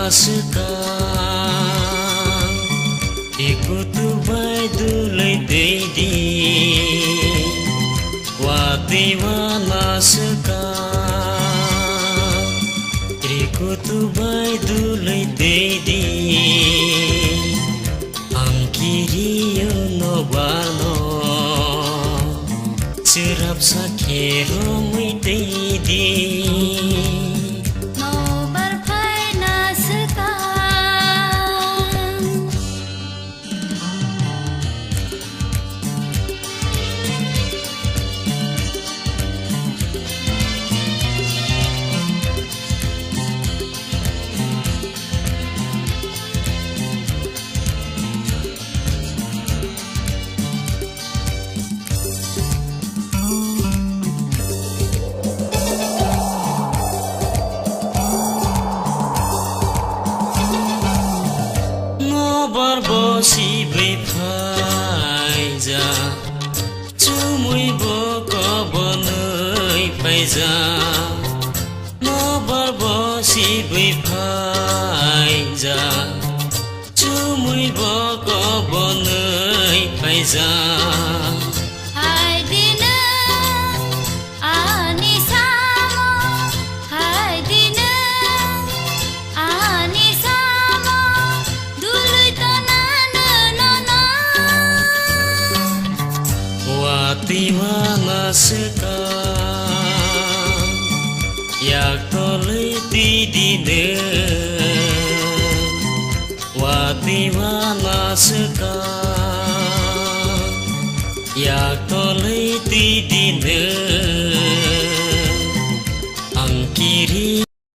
sekang ikut tubai dulai dedi wati wana sekang ikut tubai dulai dedi angkiri no bano cerap sakero mui dedi Barbosi bepaija cumui boko bonai paija no barbosi bepaija cumui boko bonai paija wati mana sekang yak tolai tidine wati mana sekang yak tolai tidine angkiri